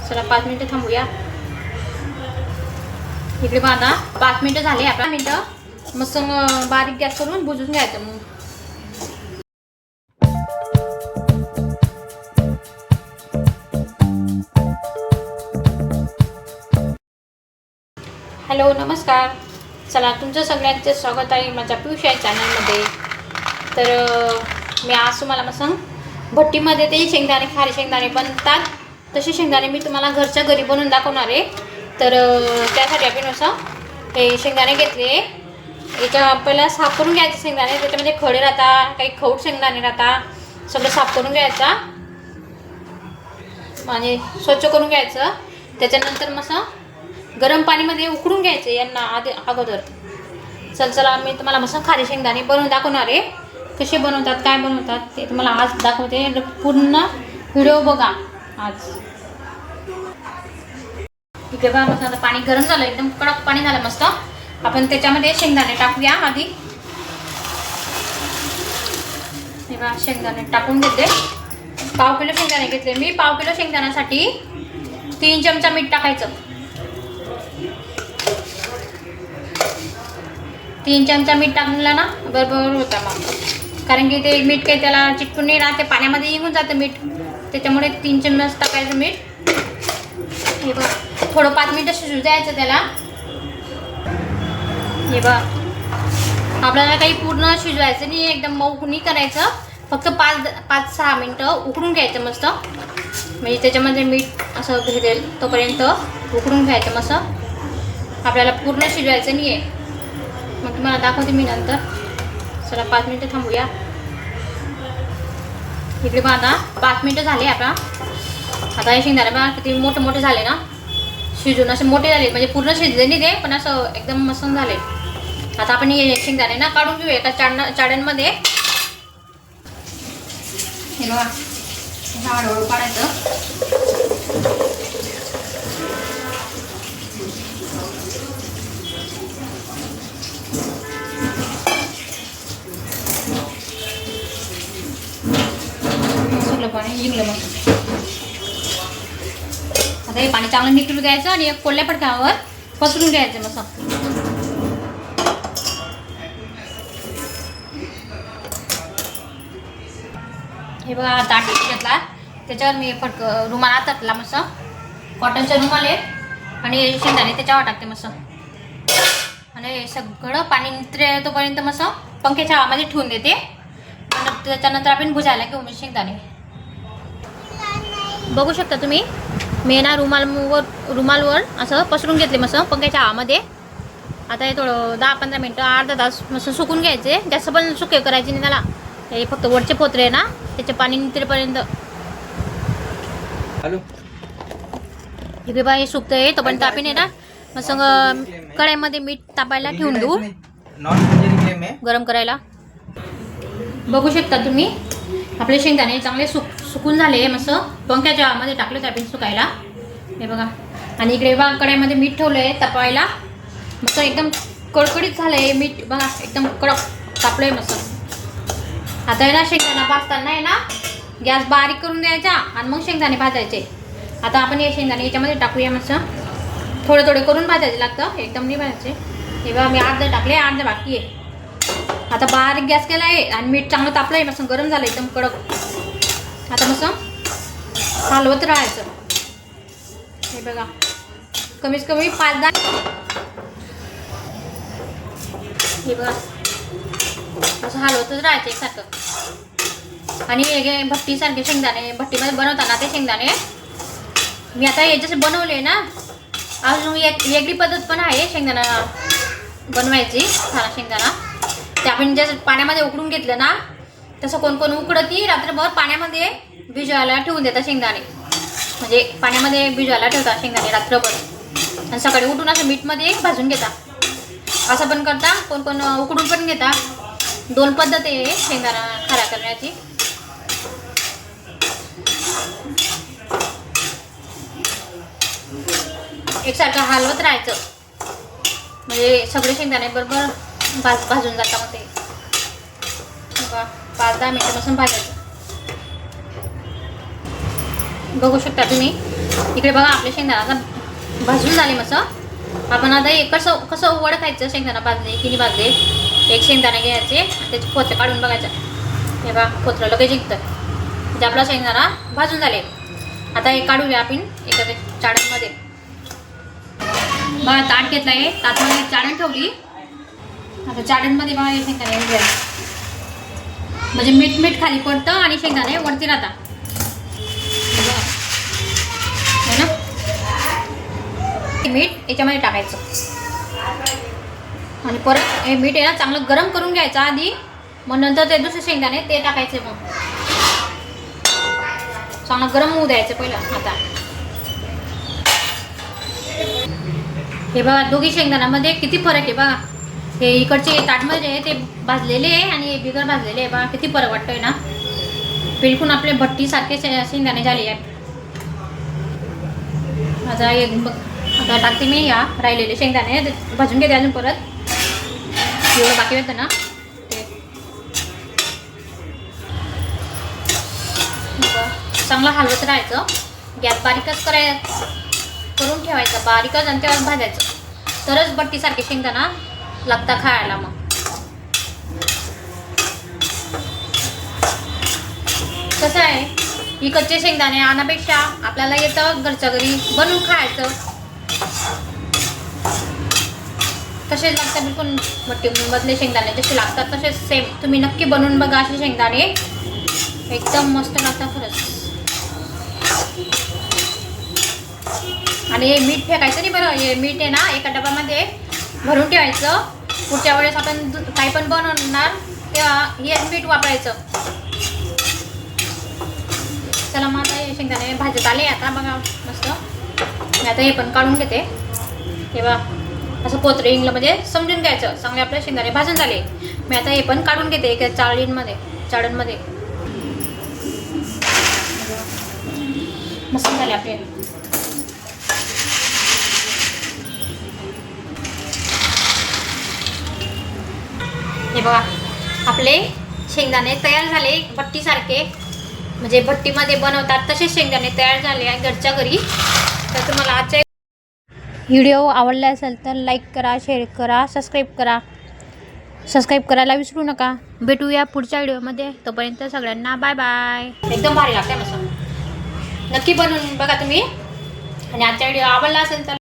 चला 5 मिनिटं थांबूया. इकडे बघा 5 मिनिटं झाले. 5 मिनिटं मस्त बारीक गॅस करून भुजून घ्यायचं. मग हॅलो नमस्कार. चला तुमचं सगळ्यांचं स्वागत आहे माझ्या पियुष या चॅनलमध्ये. तर मी आज तुम्हाला मग भट्टीमध्ये ते शेंगदाणे खारे शेंगदाणे बनतात तसे शेंगदाणे मी तुम्हाला घरच्या घरी बनवून दाखवणार आहे. तर त्यासाठी आपण असं हे शेंगदाणे घेतले. याच्या पहिला साफ करून घ्यायचे शेंगदाणे. त्याच्यामध्ये खडे राहतात, काही खवट शेंगदाणे राहतात. सगळं साफ करून घ्यायचा म्हणजे स्वच्छ करून घ्यायचं. त्याच्यानंतर मग गरम पाणीमध्ये उकडून घ्यायचे यांना अगोदर. चला मी तुम्हाला मस्त खारे शेंगदाणे बनवून दाखवणार आहे. कसे बनवतात काय बनवतात ते तुम्हाला आज दाखवते. पूर्ण व्हिडिओ बघा आज. इथे बघा मस्त आता पाणी गरम झालं, एकदम कडक पाणी झालं मस्त. आपण त्याच्यामध्ये शेंगदाणे टाकूया आधी. हे बघा शेंगदाणे टाकून घेते. पाव किलो शेंगदाणे घेतले मी. पाव किलो शेंगदाण्यासाठी 3 चमचा मीठ टाकायचं. 3 चमचा मीठ टाकलं ना बरोबर होता मग. कारण की ते मीठ काही त्याला चिटकून नाही राहते, पाण्यामध्ये निघून जातं मीठ. त्याच्यामुळे 3 चमच टाकायचं मीठ. हे बघा थोडं 5 मिनिटं शिजू द्यायचं त्याला. हे बघा आपल्याला काही पूर्ण शिजवायचं नाही, एकदम मऊ नाही करायचं. फक्त 5-6 मिनिटं उकडून घ्यायचं मस्त. म्हणजे त्याच्यामध्ये मीठ असं भेटेल तोपर्यंत उकडून घ्यायचं मस्त. आपल्याला पूर्ण शिजवायचं नाही आहे. मग तुम्हाला दाखवते मी नंतर. चला 5 मिनिटं थांबूया. इकडे बघा 5 मिनिटं झाले आता. आता हे शेंगदाणे बघा किती मोठे मोठे झाले ना, शिजून असे मोठे झाले. म्हणजे पूर्ण शिजले नाही ते, पण असं एकदम मस्त झाले. आता आपण हे शेंगदाणे ना काढून घेऊया एका चाळणीमध्ये. हे बघा हळूहळू काढायचं. पाणी जिंकलं मग. आता हे पाणी चांगलं निघून घ्यायचं आणि एक कोल्ह्या पटकावर पसरून घ्यायचं मस्त. हे बघा ताट घेतला, त्याच्यावर मी रुमाल टाकला मस्त. कॉटनचा रुमाल आहे आणि शेंगदाणे त्याच्यावर टाकते मस्त. आणि सगळं पाणी नितळे तोपर्यंत मस्त पंख्याच्या हवामध्ये ठेवून देते. त्याच्यानंतर आपण भुजायला घेऊ शेंगदाणे. बघू शकता तुम्ही मी ना रुमालवर असं पसरून घेतले मस्त पंख्याच्या हवामध्ये. आता हे थोडं 10-15 मिनटं अर्धा तास मस्त सुकून घ्यायचे. जास्त पण सुके करायचे नाही त्याला. हे फक्त वरचे पोत्रे आहे ना त्याचे पाणी नितळेपर्यंत. इकडे बा हे सुकतं आहे तोपर्यंत आपण आहे ना मस्त कढईमध्ये मीठ तापायला ठेवून देऊ गरम करायला. बघू शकता तुम्ही आपले शेंगदाणे चांगले सुकून झाले मस्त. पंख्याच्या मध्ये टाकले तर आपण सुकायला. हे बघा आणि इकडे बघा कढईमध्ये मीठ ठेवलं आहे तापायला. मस्त एकदम कडकडीत झालं आहे मीठ बघा, एकदम कडक तापलं आहे मस्त. आता आहे ना शेंगदाणा भाजताना आहे ना गॅस बारीक करून द्यायचा आणि मग शेंगदाणे भाजायचे. आता आपण हे शेंगदाणे याच्यामध्ये टाकूया मस्त. थोडे थोडे करून भाजायचे लागतं, एकदम नाही भाजायचे. हे बघा मी अर्धे टाकले, अर्धे बाकी आहे. आता बारीक गॅस केला आहे आणि मीठ चांगलं तापलं आहे मस्त, गरम झालं एकदम कडक. आता मस्त हलवत राहायचं. हे बघा कमीत कमी 5-10. हे बघा असं हलवतच राहायचं एकसारखं. आणि हे भट्टीसारखे शेंगदाणे भट्टीमध्ये बनवताना ते शेंगदाणे मी आता हे जसे बनवले ना. अजून एक वेगळी पद्धत पण आहे शेंगदाणा बनवायची. खारा शेंगदाणा ते आपण जसं पाण्यामध्ये उकडून घेतलं ना तसं कोण कोण उकडती रात्रभर पाण्यामध्ये भिजवायला ठेवून देतात शेंगदाणे. म्हणजे पाण्यामध्ये भिजवायला ठेवतात शेंगदाणे रात्रभर आणि सकाळी उठून असं मीठमध्ये भाजून घेतात. असं पण करता, कोण कोण उकडून पण घेता. 2 पद्धत आहे शेंगदाणा खारा करण्याची. एकसारखं हलवत राहायचं म्हणजे सगळे शेंगदाणे बरोबर भाजून जातात. मग ते 5-10 मिनिटापासून भाजायचं. बघू शकता तुम्ही. इकडे बघा आपले शेंगदाणा आता भाजून झाले मस्त. आपण आता हे कसं ओळखायचं शेंगदाणा भाजले की नाही भाजले. एक शेंगदाणे घ्यायचे, त्याचे फोत्र काढून बघायचं. हे बघा फोत्र लगेच जिंकतं. म्हणजे आपला शेंगदाणा भाजून झाले. आता हे काढूया आपण एखाद्या चाळणमध्ये. बघा ताट घेतलं आहे, ताटमध्ये चाळण ठेवली. आता चाळणमध्ये बघा हे शेंगदाणे घ्यायचे. म्हणजे मीठ खाली पडतं आणि शेंगदाणे वरती राहतात है ना. मीठ याच्यामध्ये टाकायचं आणि परत हे मीठ आहे ना चांगलं गरम करून घ्यायचं आधी. मग नंतर ते दुसरे शेंगदाणे ते टाकायचे. मग चांगलं गरम होऊ द्यायचं पहिलं. आता हे बघा दोघी शेंगदाण्यामध्ये किती फरक आहे बघा. हे इकडचे ताटमध्ये आहे ते भाजलेले आहे आणि हे बिगर भाजलेले आहे. बघा किती फरक वाटतोय ना. बिलकुल आपले भट्टीसारखे शेंगदाणे झाले आहे. आता आता टाकते मी या राहिलेले शेंगदाणे भाजून घेते अजून परत. एवढं बाकी होतं ना ते. चांगलं हलवत राहायचं. गॅस बारीकच करून ठेवायचं, बारीकच, आणि तेव्हा भाजायचं. तरच भट्टीसारखे शेंगदाणा लागता खायला. मग कसं आहे इकडचे शेंगदाणे आणण्यापेक्षा आपल्याला येतं घरच्या घरी बनवून खायचं. तसेच लागतात बिलकुल भट्टीमधले शेंगदाणे जसे लागतात तसेच सेम तुम्ही नक्की बनवून बघा. असे शेंगदाणे एकदम मस्त लागतात खरंच. आणि हे मीठ फेकायचं नाही बरं. हे मीठ आहे ना एका डब्यामध्ये भरून ठेवायचं. पुढच्या वेळेस आपण काही पण बनवणार तेव्हा हे मीठ वापरायचं. चला मग आता हे शेंगदाणे भाजत आले. आता बघा मस्त. मी आता हे पण काढून घेते. हे बघा असं पोत्र इंगलमध्ये समजून घ्यायचं. चांगले आपले शेंगदाणे भाजून झाले. मी आता हे पण काढून घेते एका चाळणमध्ये. मस्त झाले आपले. हे बघा आपले शेंगदाणे तयार झाले भट्टीसारखे. म्हणजे भट्टीमध्ये बनवतात तसेच शेंगदाणे तयार झाले आहे घरच्या घरी. तर तुम्हाला आजचा व्हिडिओ आवडला असेल तर लाईक करा, शेअर करा, सबस्क्राईब करायला विसरू नका. भेटूया पुढच्या व्हिडिओमध्ये. तोपर्यंत सगळ्यांना बाय बाय. एकदम भारी लागते मस्त. नक्की बनवून बघा तुम्ही. आणि आजचा व्हिडिओ आवडला असेल तर